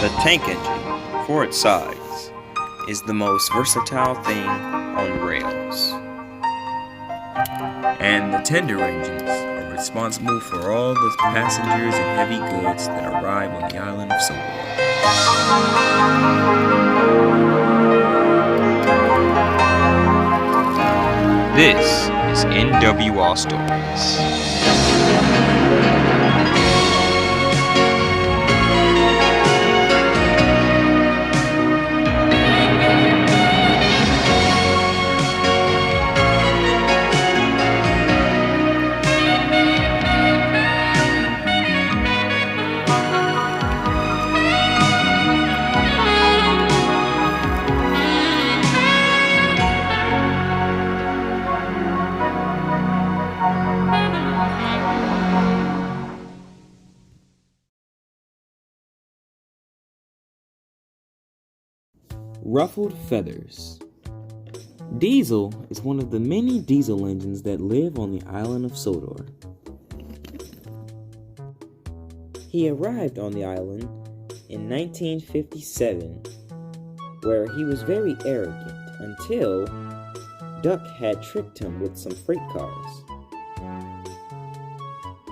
The tank engine, for its size, is the most versatile thing on rails. And the tender engines are responsible for all the passengers and heavy goods that arrive on the island of Sodor. This is NWR Stories. Ruffled feathers. Diesel is one of the many diesel engines that live on the island of Sodor. He arrived on the island in 1957, where he was very arrogant until Duck had tricked him with some freight cars.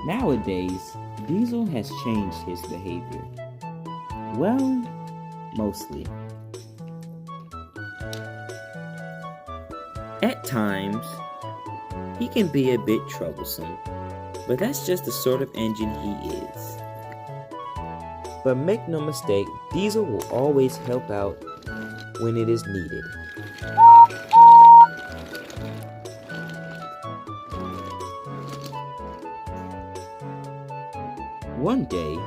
Nowadays, Diesel has changed his behavior. Well, mostly. At times, he can be a bit troublesome, but that's just the sort of engine he is. But make no mistake, Diesel will always help out when it is needed. One day,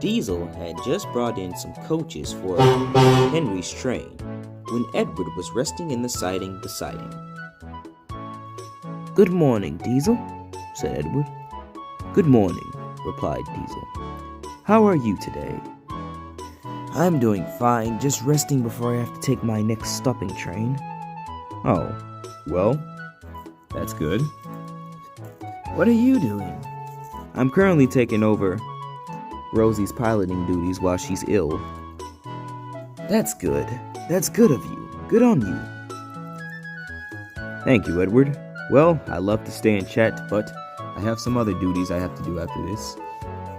Diesel had just brought in some coaches for Henry's train when Edward was resting in the siding beside him. "Good morning, Diesel," said Edward. "Good morning," replied Diesel. "How are you today?" "I'm doing fine, just resting before I have to take my next stopping train." "Oh, well, that's good." "What are you doing?" "I'm currently taking over Rosie's piloting duties while she's ill." "That's good. That's good of you. Good on you." "Thank you, Edward. Well, I love to stay and chat, but I have some other duties I have to do after this."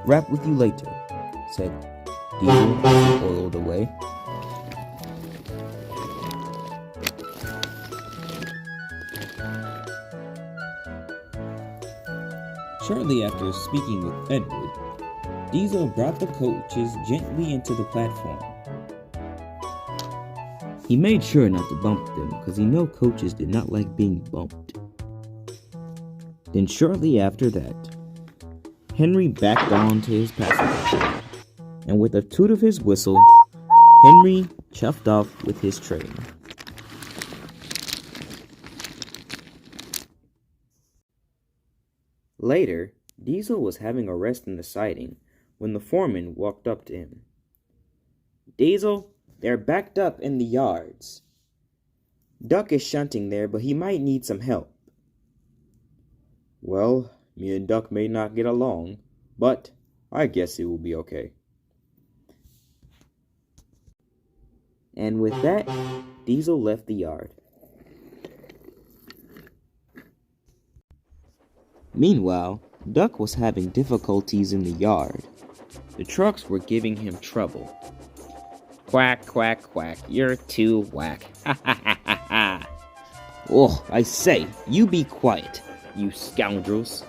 "Rap with you later," said Diesel as he oiled away. Shortly after speaking with Edward, Diesel brought the coaches gently into the platform. He made sure not to bump them, because he knew coaches did not like being bumped. Then shortly after that, Henry backed on to his passenger train, and with a toot of his whistle, Henry chuffed off with his train. Later, Diesel was having a rest in the siding when the foreman walked up to him. "Diesel, they're backed up in the yards. Duck is shunting there, but he might need some help." "Well, me and Duck may not get along, but I guess it will be okay." And with that, Diesel left the yard. Meanwhile, Duck was having difficulties in the yard. The trucks were giving him trouble. "Quack, quack, quack, you're too whack. Ha ha ha ha ha. Oh, I say, you be quiet, you scoundrels."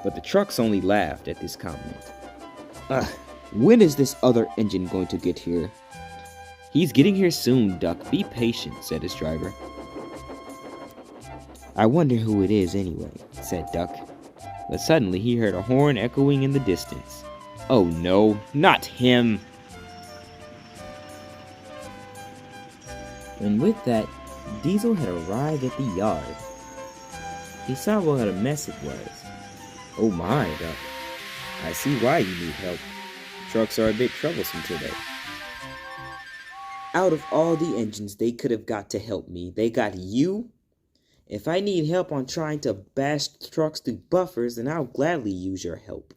But the trucks only laughed at this comment. When is this other engine going to get here?" "He's getting here soon, Duck. Be patient," said his driver. "I wonder who it is anyway," said Duck. But suddenly he heard a horn echoing in the distance. "Oh no, not him!" And with that, Diesel had arrived at the yard. He saw what a mess it was. "Oh my, Duck. I see why you need help. Trucks are a bit troublesome today." "Out of all the engines they could have got to help me, they got you? If I need help on trying to bash trucks through buffers, then I'll gladly use your help,"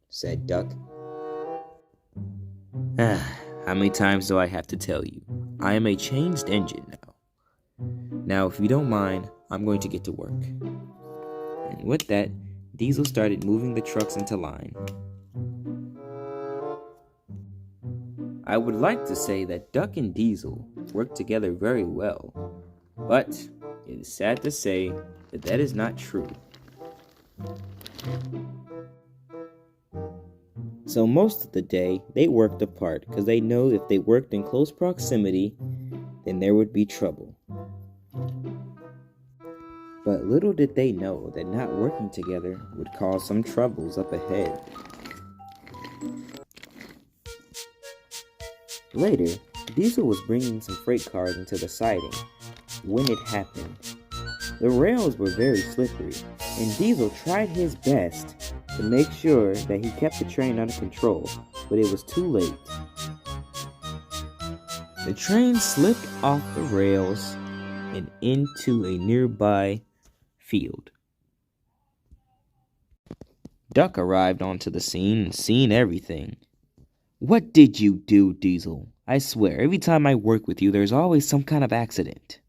said Duck. How many times do I have to tell you? I am a changed engine now. Now, if you don't mind, I'm going to get to work. And with that, Diesel started moving the trucks into line. I would like to say that Duck and Diesel worked together very well, but it is sad to say that that is not true. So most of the day, they worked apart because they know if they worked in close proximity, then there would be trouble. But little did they know that not working together would cause some troubles up ahead. Later, Diesel was bringing some freight cars into the siding when it happened. The rails were very slippery, and Diesel tried his best to make sure that he kept the train under control, but it was too late. The train slipped off the rails and into a nearby field. Duck arrived onto the scene and seen everything. "What did you do, Diesel? I swear, every time I work with you, there's always some kind of accident."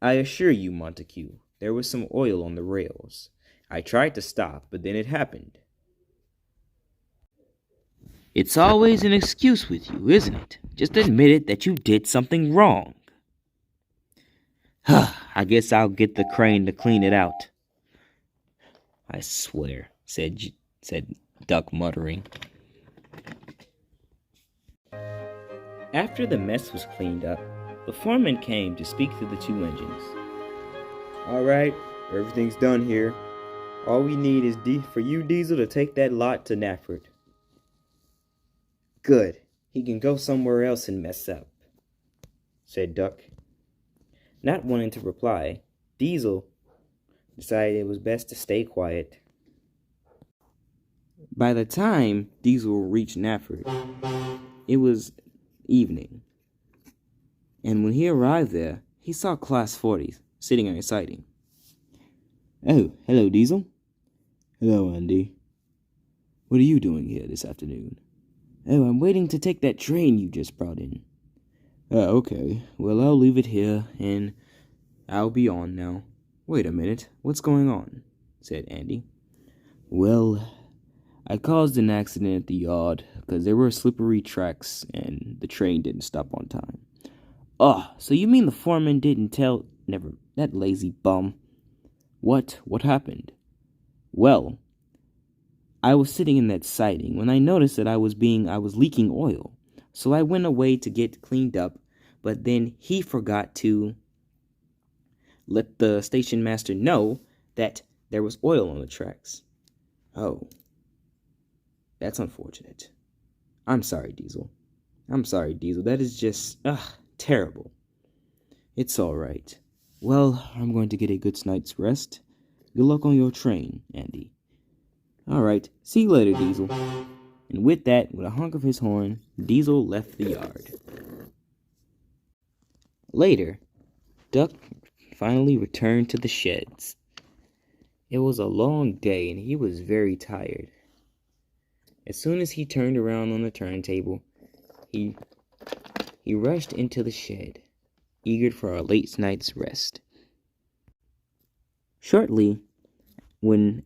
"I assure you, Montague, there was some oil on the rails. I tried to stop, but then it happened." "It's always an excuse with you, isn't it? Just admit it that you did something wrong." "I guess I'll get the crane to clean it out." "I swear," said Duck, muttering. After the mess was cleaned up, the foreman came to speak to the two engines. "All right, everything's done here. All we need is for you, Diesel, to take that lot to Nafford." "Good. He can go somewhere else and mess up," said Duck. Not wanting to reply, Diesel decided it was best to stay quiet. By the time Diesel reached Nafford, it was evening, and when he arrived there, he saw Class 40s sitting on a siding. "Oh, hello, Diesel." "Hello, Andy. What are you doing here this afternoon?" "Oh, I'm waiting to take that train you just brought in." "Oh, okay. Well, I'll leave it here, and I'll be on now." "Wait a minute. What's going on?" said Andy. "Well, I caused an accident at the yard because there were slippery tracks and the train didn't stop on time." "Oh, so you mean the foreman didn't tell... Never, that lazy bum." What happened?" "Well, I was sitting in that siding when I noticed that I was leaking oil. So I went away to get cleaned up, but then he forgot to let the station master know that there was oil on the tracks." "Oh, that's unfortunate. I'm sorry, Diesel. That is just, terrible." "It's all right. Well, I'm going to get a good night's rest. Good luck on your train, Andy." "All right. See you later, Diesel." And with that, with a honk of his horn, Diesel left the yard. Later, Duck finally returned to the sheds. It was a long day, and he was very tired. As soon as he turned around on the turntable, he rushed into the shed, eager for a late night's rest. Shortly,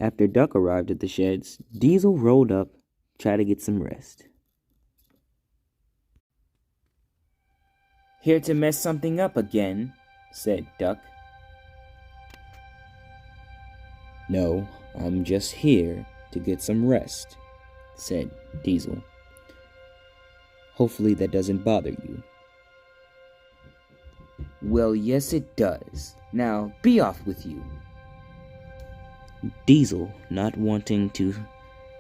after Duck arrived at the sheds, Diesel rolled up, tried to get some rest. "Here to mess something up again," said Duck. "No, I'm just here to get some rest," said Diesel. "Hopefully that doesn't bother you." "Well, yes it does. Now, be off with you." Diesel, not wanting to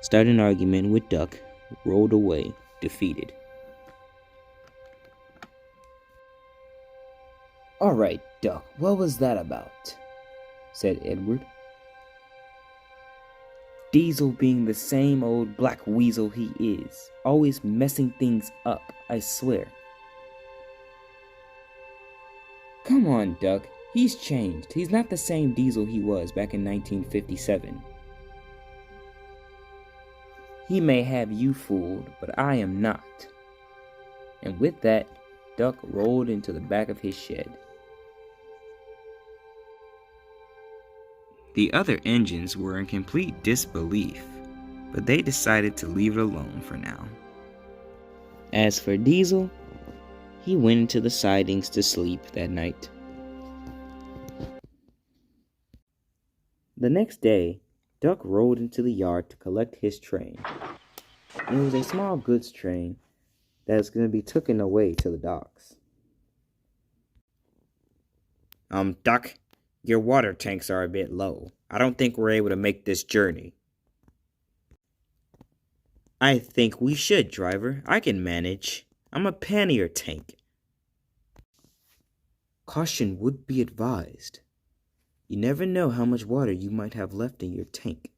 start an argument with Duck, rolled away, defeated. "All right, Duck, what was that about?" said Edward. "Diesel being the same old black weasel he is, always messing things up, I swear." "Come on, Duck, he's changed. He's not the same Diesel he was back in 1957. He may have you fooled, but I am not." And with that, Duck rolled into the back of his shed. The other engines were in complete disbelief, but they decided to leave it alone for now. As for Diesel, he went into the sidings to sleep that night. The next day, Duck rode into the yard to collect his train. And it was a small goods train that was going to be taken away to the docks. Duck, your water tanks are a bit low. I don't think we're able to make this journey." "I think we should, driver. I can manage. I'm a pannier tank." "Caution would be advised. You never know how much water you might have left in your tank.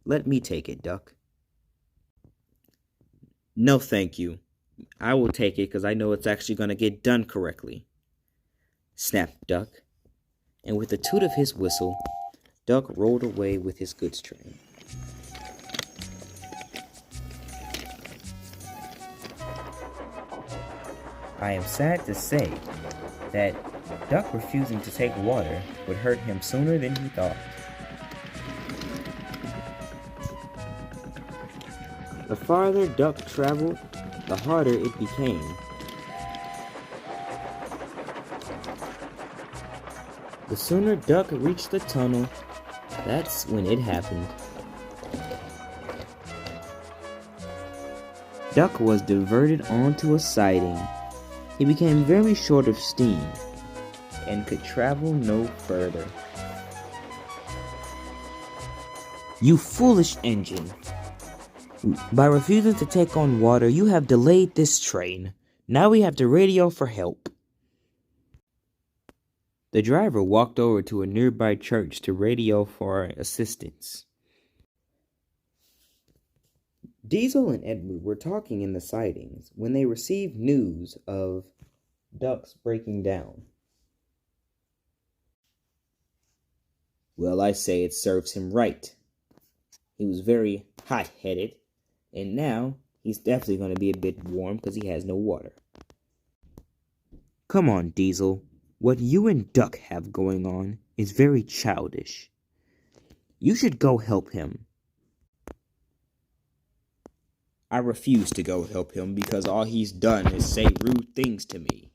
Let me take it, Duck." "No, thank you. I will take it because I know it's actually going to get done correctly," snapped Duck. And with a toot of his whistle, Duck rolled away with his goods train. I am sad to say that Duck refusing to take water would hurt him sooner than he thought. The farther Duck traveled, the harder it became. The sooner Duck reached the tunnel, that's when it happened. Duck was diverted onto a siding. He became very short of steam and could travel no further. "You foolish engine! By refusing to take on water, you have delayed this train. Now we have to radio for help." The driver walked over to a nearby church to radio for assistance. Diesel and Edward were talking in the sidings when they received news of Duck's breaking down. "Well, I say it serves him right. He was very hot-headed, and now he's definitely going to be a bit warm because he has no water." "Come on, Diesel. What you and Duck have going on is very childish. You should go help him." "I refuse to go help him because all he's done is say rude things to me,"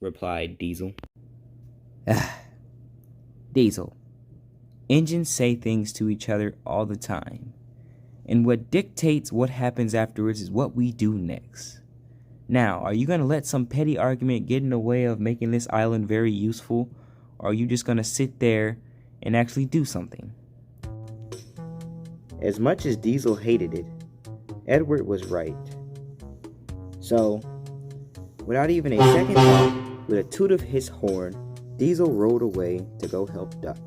replied Diesel. Diesel, engines say things to each other all the time, and what dictates what happens afterwards is what we do next. Now, are you going to let some petty argument get in the way of making this island very useful, or are you just going to sit there and actually do something? As much as Diesel hated it, Edward was right. So, without even a second thought, with a toot of his horn, Diesel rode away to go help Duck.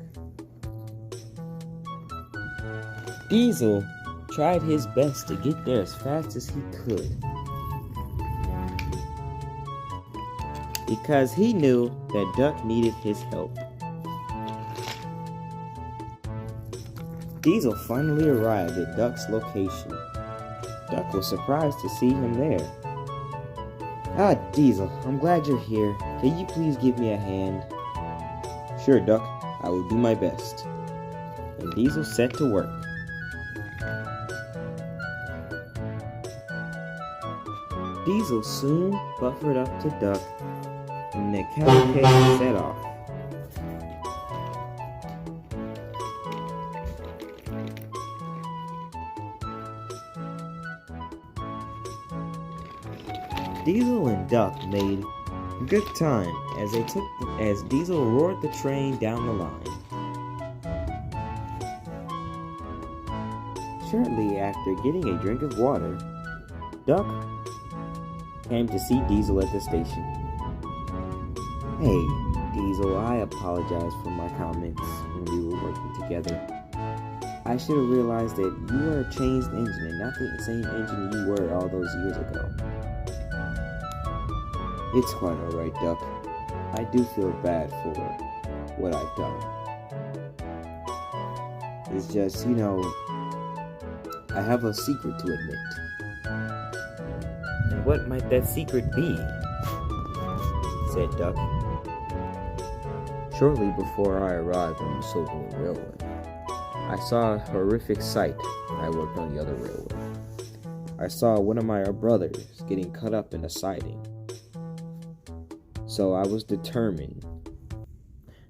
Diesel tried his best to get there as fast as he could, because he knew that Duck needed his help. Diesel finally arrived at Duck's location. Duck was surprised to see him there. "Ah, Diesel, I'm glad you're here. Can you please give me a hand?" "Sure, Duck. I will do my best." And Diesel set to work. Diesel soon buffered up to Duck, and the cavalcade set off. Diesel and Duck made good time as Diesel roared the train down the line. Shortly after getting a drink of water, Duck came to see Diesel at the station. "Hey, Diesel, I apologize for my comments when we were working together. I should have realized that you are a changed engine and not the same engine you were all those years ago." "It's quite alright, Duck. I do feel bad for what I've done. It's just, I have a secret to admit. And what might that secret be? Said Duck. Shortly before I arrived on the Sodor Railway, I saw a horrific sight when I worked on the other railway. I saw one of my brothers getting cut up in a siding. So I was determined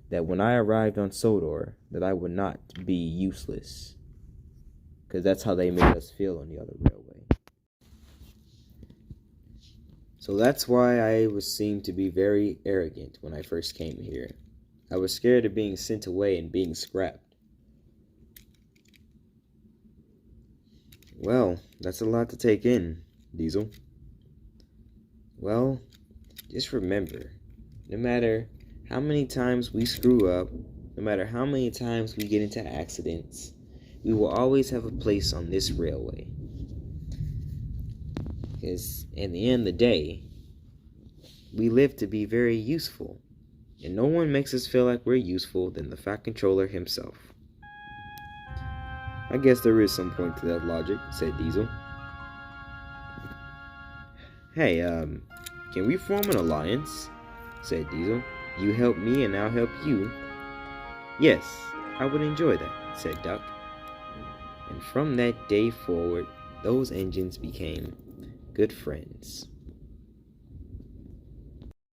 that when I arrived on Sodor, that I would not be useless. Because that's how they made us feel on the other railway. So that's why I seemed to be very arrogant when I first came here. I was scared of being sent away and being scrapped. Well, that's a lot to take in, Diesel. Well, just remember, no matter how many times we screw up, no matter how many times we get into accidents, we will always have a place on this railway. Because in the end of the day, we live to be very useful. And no one makes us feel like we're useful than the Fat Controller himself. I guess there is some point to that logic, said Diesel. Hey, can we form an alliance? Said Diesel. You help me and I'll help you. Yes, I would enjoy that, said Duck. And from that day forward, those engines became good friends.